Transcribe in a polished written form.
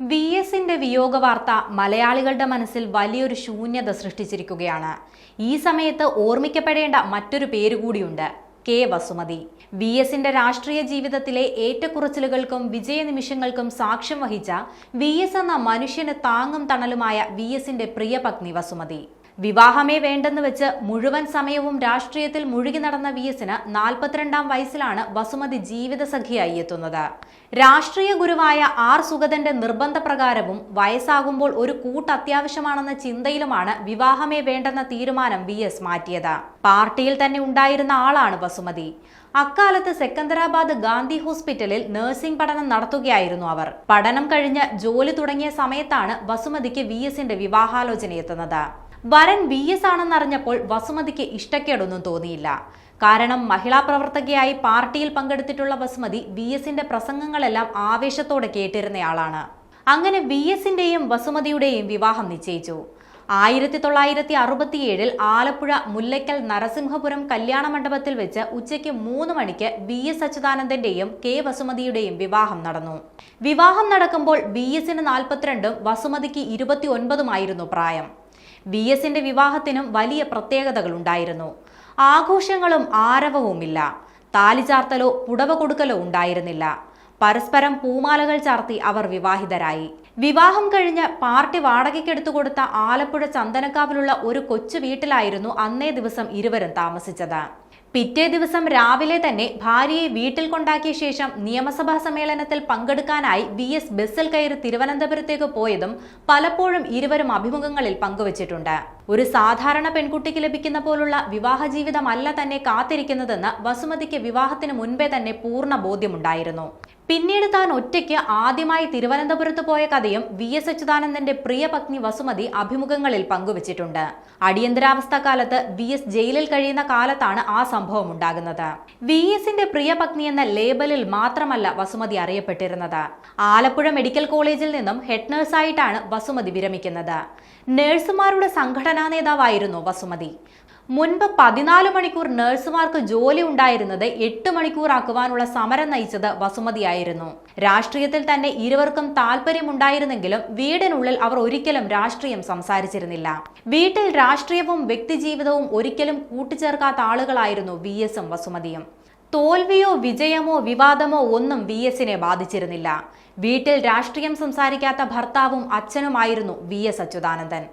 വി.എസിന്റെ വിയോഗ വാർത്ത മലയാളികളുടെ മനസ്സിൽ വലിയൊരു ശൂന്യത സൃഷ്ടിച്ചിരിക്കുകയാണ്. ഈ സമയത്ത് ഓർമ്മിക്കപ്പെടേണ്ട മറ്റൊരു പേരുകൂടിയുണ്ട്, കെ. വസുമതി. വി.എസിന്റെ രാഷ്ട്രീയ ജീവിതത്തിലെ ഏറ്റക്കുറച്ചിലുകൾക്കും വിജയനിമിഷങ്ങൾക്കും സാക്ഷ്യം വഹിച്ച വി.എസ് എന്ന മനുഷ്യന് താങ്ങും തണലുമായ വി.എസിന്റെ പ്രിയപത്നി വസുമതി. വിവാഹമേ വേണ്ടെന്ന് വെച്ച് മുഴുവൻ സമയവും രാഷ്ട്രീയത്തിൽ മുഴുകി നടന്ന വി.എസിന് 42-ാം വയസ്സിലാണ് വസുമതി ജീവിതസഖിയായി എത്തുന്നത്. രാഷ്ട്രീയ ഗുരുവായ ആർ സുഗതന്റെ നിർബന്ധപ്രകാരവും വയസ്സാകുമ്പോൾ ഒരു കൂട്ട് അത്യാവശ്യമാണെന്ന ചിന്തയിലുമാണ് വിവാഹമേ വേണ്ടെന്ന തീരുമാനം വി.എസ് മാറ്റിയത്. പാർട്ടിയിൽ തന്നെ ഉണ്ടായിരുന്ന ആളാണ് വസുമതി. അക്കാലത്ത് സെക്കന്ദരാബാദ് ഗാന്ധി ഹോസ്പിറ്റലിൽ നഴ്സിംഗ് പഠനം നടത്തുകയായിരുന്നു അവർ. പഠനം കഴിഞ്ഞ് ജോലി തുടങ്ങിയ സമയത്താണ് വസുമതിക്ക് വി.എസിന്റെ വിവാഹാലോചനയെത്തുന്നത്. വരൻ വി.എസ് ആണെന്നറിഞ്ഞപ്പോൾ വസുമതിക്ക് ഇഷ്ടക്കേടൊന്നും തോന്നിയില്ല. കാരണം മഹിളാ പ്രവർത്തകയായി പാർട്ടിയിൽ പങ്കെടുത്തിട്ടുള്ള വസുമതി വി.എസിന്റെ പ്രസംഗങ്ങളെല്ലാം ആവേശത്തോടെ കേട്ടിരുന്നയാളാണ്. അങ്ങനെ വി.എസിന്റെയും വസുമതിയുടെയും വിവാഹം നിശ്ചയിച്ചു. 1967 ആലപ്പുഴ മുല്ലയ്ക്കൽ നരസിംഹപുരം കല്യാണ മണ്ഡപത്തിൽ വെച്ച് ഉച്ചയ്ക്ക് 3 മണിക്ക് വി.എസ് അച്യുതാനന്ദന്റെയും കെ. വസുമതിയുടെയും വിവാഹം നടന്നു. വിവാഹം നടക്കുമ്പോൾ വി.എസിന് 42ഉം വസുമതിക്ക് 29ഉമായിരുന്നു പ്രായം. വി.എസിന്റെ വിവാഹത്തിനും വലിയ പ്രത്യേകതകളുണ്ടായിരുന്നു. ആഘോഷങ്ങളും ആരവവുമില്ല. താലിചാർത്തലോ പുടവ കൊടുക്കലോ ഉണ്ടായിരുന്നില്ല. പരസ്പരം പൂമാലകൾ ചാർത്തി അവർ വിവാഹിതരായി. വിവാഹം കഴിഞ്ഞ് പാർട്ടി വാടകയ്ക്കെടുത്തു കൊടുത്ത ആലപ്പുഴ ചന്ദനക്കാവിലുള്ള ഒരു കൊച്ചു വീട്ടിലായിരുന്നു അന്നേ ദിവസം ഇരുവരും താമസിച്ചത്. പിറ്റേ ദിവസം രാവിലെ തന്നെ ഭാര്യയെ വീട്ടിൽ കൊണ്ടാക്കിയ ശേഷം നിയമസഭാ സമ്മേളനത്തിൽ പങ്കെടുക്കാനായി വി.എസ് ബസ്സിൽ കയറി തിരുവനന്തപുരത്തേക്ക് പോയതും പലപ്പോഴും ഇരുവരും അഭിമുഖങ്ങളിൽ പങ്കുവച്ചിട്ടുണ്ട്. ഒരു സാധാരണ പെൺകുട്ടിക്ക് ലഭിക്കുന്ന പോലുള്ള വിവാഹ ജീവിതമല്ല തന്നെ കാത്തിരിക്കുന്നതെന്ന് വസുമതിക്ക് വിവാഹത്തിന് മുൻപേ തന്നെ പൂർണ്ണ ബോധ്യമുണ്ടായിരുന്നു. പിന്നീട് താൻ ഒറ്റയ്ക്ക് ആദ്യമായി തിരുവനന്തപുരത്ത് പോയ കഥയും വി.എസ് അച്യുതാനന്ദന്റെ പ്രിയ പത്നി വസുമതി അഭിമുഖങ്ങളിൽ പങ്കുവച്ചിട്ടുണ്ട്. അടിയന്തരാവസ്ഥ കാലത്ത് വി.എസ് ജയിലിൽ കഴിയുന്ന കാലത്താണ് ആ സംഭവം ഉണ്ടാകുന്നത്. വി.എസിന്റെ പ്രിയ പത്നി എന്ന ലേബലിൽ മാത്രമല്ല വസുമതി അറിയപ്പെട്ടിരുന്നത്. ആലപ്പുഴ മെഡിക്കൽ കോളേജിൽ നിന്നും ഹെഡ് നഴ്സായിട്ടാണ് വസുമതി വിരമിക്കുന്നത്. നഴ്സുമാരുടെ സംഘടനാ നേതാവായിരുന്നു വസുമതി. മുൻപ് 14 മണിക്കൂർ നഴ്സുമാർക്ക് ജോലി ഉണ്ടായിരുന്നത് 8 മണിക്കൂറാക്കുവാനുള്ള സമരം നയിച്ചത് വസുമതിയായിരുന്നു. രാഷ്ട്രീയത്തിൽ തന്നെ ഇരുവർക്കും താല്പര്യമുണ്ടായിരുന്നെങ്കിലും വീടിനുള്ളിൽ അവർ ഒരിക്കലും രാഷ്ട്രീയം സംസാരിച്ചിരുന്നില്ല. വീട്ടിൽ രാഷ്ട്രീയവും വ്യക്തിജീവിതവും ഒരിക്കലും കൂട്ടിച്ചേർക്കാത്ത ആളുകളായിരുന്നു വി.എസും വസുമതിയും. തോൽവിയോ വിജയമോ വിവാദമോ ഒന്നും വി.എസിനെ ബാധിച്ചിരുന്നില്ല. വീട്ടിൽ രാഷ്ട്രീയം സംസാരിക്കാത്ത ഭർത്താവും അച്ഛനുമായിരുന്നു വി.എസ് അച്യുതാനന്ദൻ.